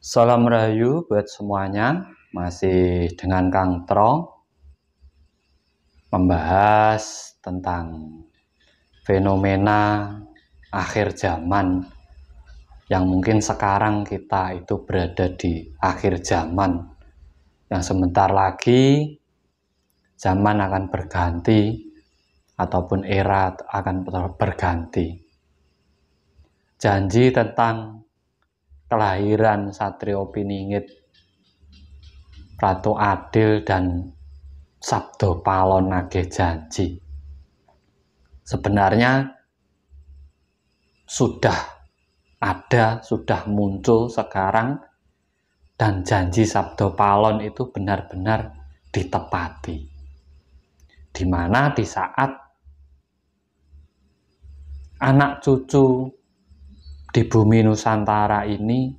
Salam rahayu buat semuanya. Masih dengan Kang Trong membahas tentang fenomena akhir zaman yang mungkin sekarang kita itu berada di akhir zaman, yang sebentar lagi zaman akan berganti ataupun era akan berganti. Janji tentang kelahiran Satrio Piningit, Ratu Adil dan Sabdo Palon nagih janji sebenarnya sudah ada, sudah muncul sekarang, dan janji Sabdo Palon itu benar-benar ditepati, di mana di saat anak cucu di bumi Nusantara ini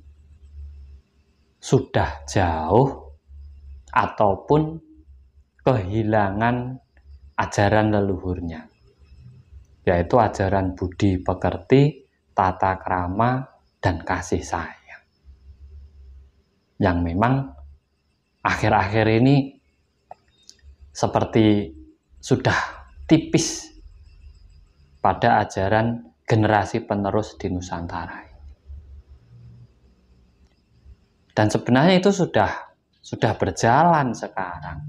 sudah jauh ataupun kehilangan ajaran leluhurnya, yaitu ajaran budi pekerti, tata krama, dan kasih sayang, yang memang akhir-akhir ini seperti sudah tipis pada ajaran generasi penerus di Nusantara. Dan sebenarnya itu sudah berjalan sekarang.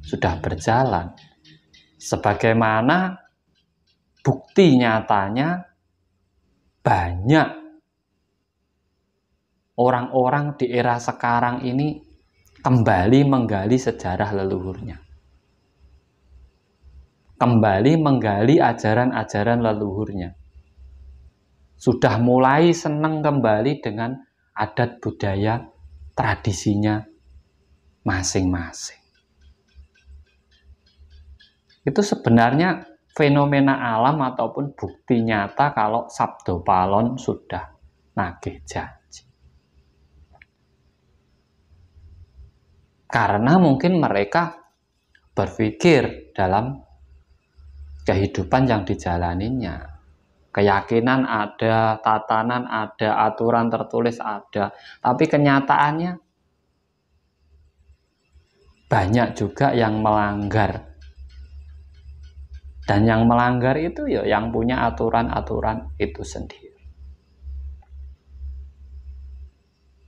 Sudah berjalan. Sebagaimana bukti nyatanya banyak orang-orang di era sekarang ini kembali menggali sejarah leluhurnya. Kembali menggali ajaran-ajaran leluhurnya. Sudah mulai senang kembali dengan adat budaya tradisinya masing-masing. Itu sebenarnya fenomena alam ataupun bukti nyata kalau Sabdo Palon sudah nagih janji. Karena mungkin mereka berpikir dalam kehidupan yang dijalaninya. Keyakinan ada, tatanan ada, aturan tertulis ada. Tapi kenyataannya banyak juga yang melanggar. Dan yang melanggar itu ya yang punya aturan-aturan itu sendiri.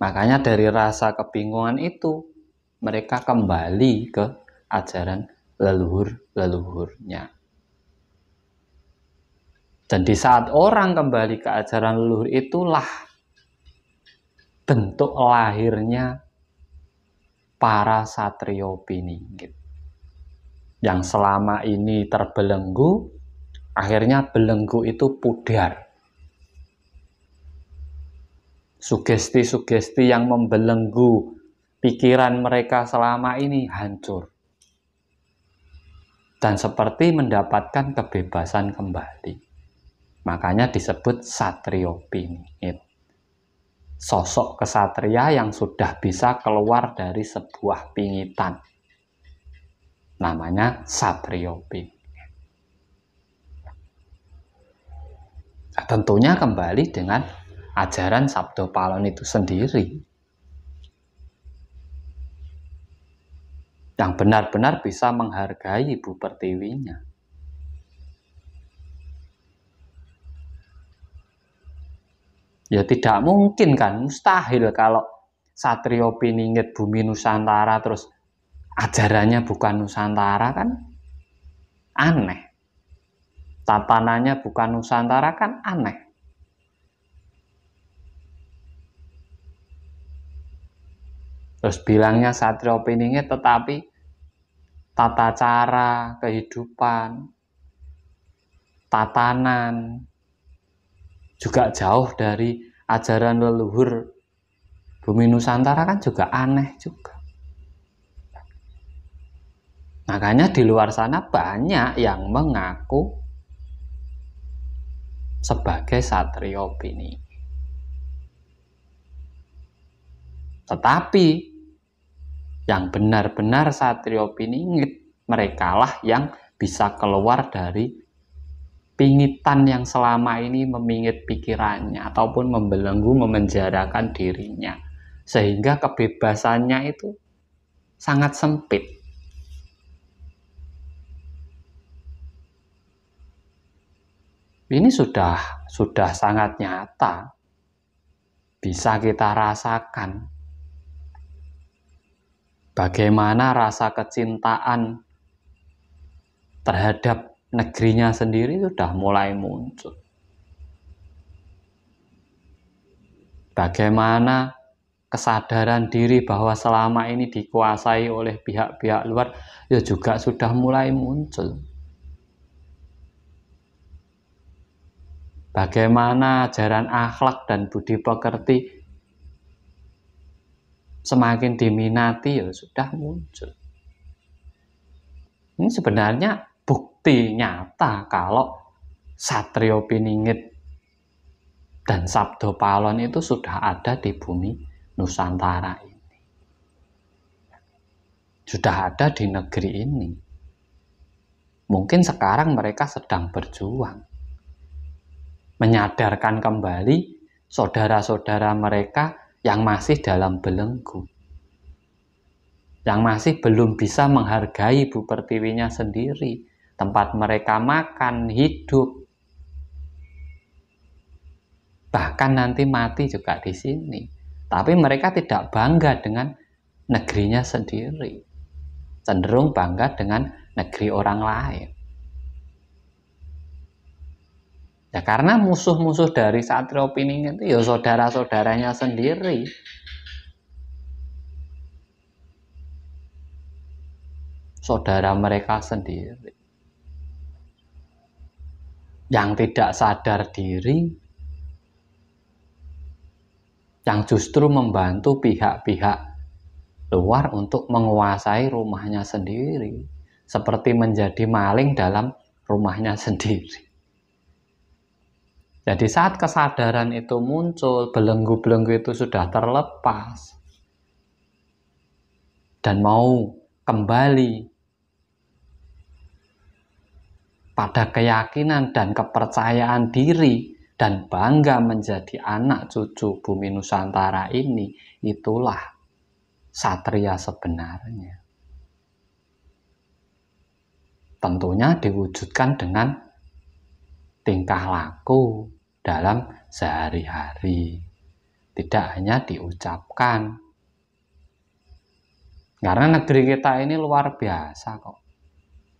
Makanya dari rasa kebingungan itu, mereka kembali ke ajaran leluhur-leluhurnya. Dan di saat orang kembali ke ajaran leluhur, itulah bentuk lahirnya para Satrio Piningit. Yang selama ini terbelenggu, akhirnya belenggu itu pudar. Sugesti-sugesti yang membelenggu pikiran mereka selama ini hancur. Dan seperti mendapatkan kebebasan kembali. Makanya disebut Satrio Piningit. Sosok kesatria yang sudah bisa keluar dari sebuah pingitan. Namanya Satrio Piningit. Nah, tentunya kembali dengan ajaran Sabdo Palon itu sendiri. Yang benar-benar bisa menghargai Ibu Pertiwinya. Ya tidak mungkin kan, mustahil kalau Satrio Piningit bumi Nusantara terus ajarannya bukan Nusantara, kan aneh. Tatanannya bukan Nusantara, kan aneh. Terus bilangnya Satrio Piningit tetapi tata cara kehidupan, tatanan juga jauh dari ajaran leluhur bumi Nusantara, kan juga aneh juga. Makanya di luar sana banyak yang mengaku sebagai Satrio Piningit. Tetapi yang benar-benar Satrio Piningit, merekalah yang bisa keluar dari pingitan yang selama ini memingit pikirannya ataupun membelenggu, memenjarakan dirinya, sehingga kebebasannya itu sangat sempit. Ini sudah sangat nyata, bisa kita rasakan bagaimana rasa kecintaan terhadap negerinya sendiri sudah mulai muncul. Bagaimana kesadaran diri bahwa selama ini dikuasai oleh pihak-pihak luar ya juga sudah mulai muncul. Bagaimana ajaran akhlak dan budi pekerti semakin diminati ya sudah muncul. Ini sebenarnya bukti nyata kalau Satrio Piningit dan Sabdo Palon itu sudah ada di bumi Nusantara ini. Sudah ada di negeri ini. Mungkin sekarang mereka sedang berjuang menyadarkan kembali saudara-saudara mereka yang masih dalam belenggu, yang masih belum bisa menghargai Bu Pertiwinya sendiri, tempat mereka makan, hidup, bahkan nanti mati juga di sini. Tapi mereka tidak bangga dengan negerinya sendiri, cenderung bangga dengan negeri orang lain. Ya karena musuh-musuh dari Satrio Piningit itu ya saudara-saudaranya sendiri. Saudara mereka sendiri. Yang tidak sadar diri, yang justru membantu pihak-pihak luar untuk menguasai rumahnya sendiri. Seperti menjadi maling dalam rumahnya sendiri. Jadi saat kesadaran itu muncul, belenggu-belenggu itu sudah terlepas dan mau kembali pada keyakinan dan kepercayaan diri dan bangga menjadi anak cucu bumi Nusantara ini, itulah satria sebenarnya. Tentunya diwujudkan dengan tingkah laku dalam sehari-hari, tidak hanya diucapkan. Karena negeri kita ini luar biasa kok.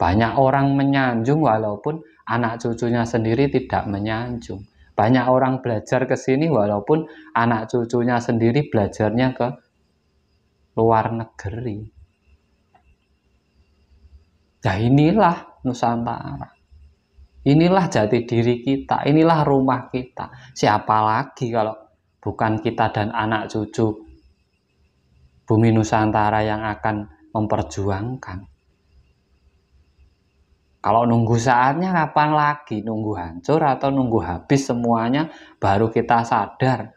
Banyak orang menyanjung walaupun anak cucunya sendiri tidak menyanjung. Banyak orang belajar ke sini walaupun anak cucunya sendiri belajarnya ke luar negeri. Nah inilah Nusantara. Inilah jati diri kita, inilah rumah kita. Siapa lagi kalau bukan kita dan anak cucu bumi Nusantara yang akan memperjuangkan. Kalau nunggu saatnya kapan lagi? Nunggu hancur atau nunggu habis semuanya baru kita sadar?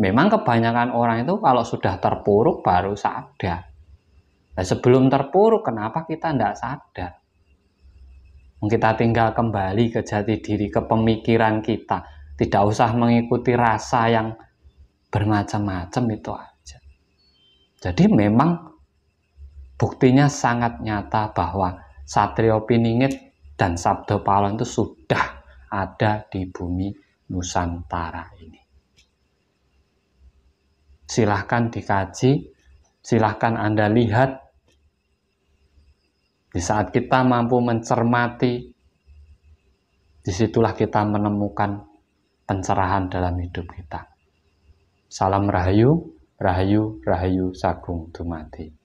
Memang kebanyakan orang itu kalau sudah terpuruk baru sadar. Nah, sebelum terpuruk kenapa kita tidak sadar? Kita tinggal kembali ke jati diri, ke pemikiran kita. Tidak usah mengikuti rasa yang bermacam-macam itu aja. Jadi memang buktinya sangat nyata bahwa Satrio Piningit dan Sabdo Palon itu sudah ada di bumi Nusantara ini. Silahkan dikaji, silahkan Anda lihat. Di saat kita mampu mencermati, disitulah kita menemukan pencerahan dalam hidup kita. Salam Rahayu, Rahayu, Rahayu Sagung Dumadi.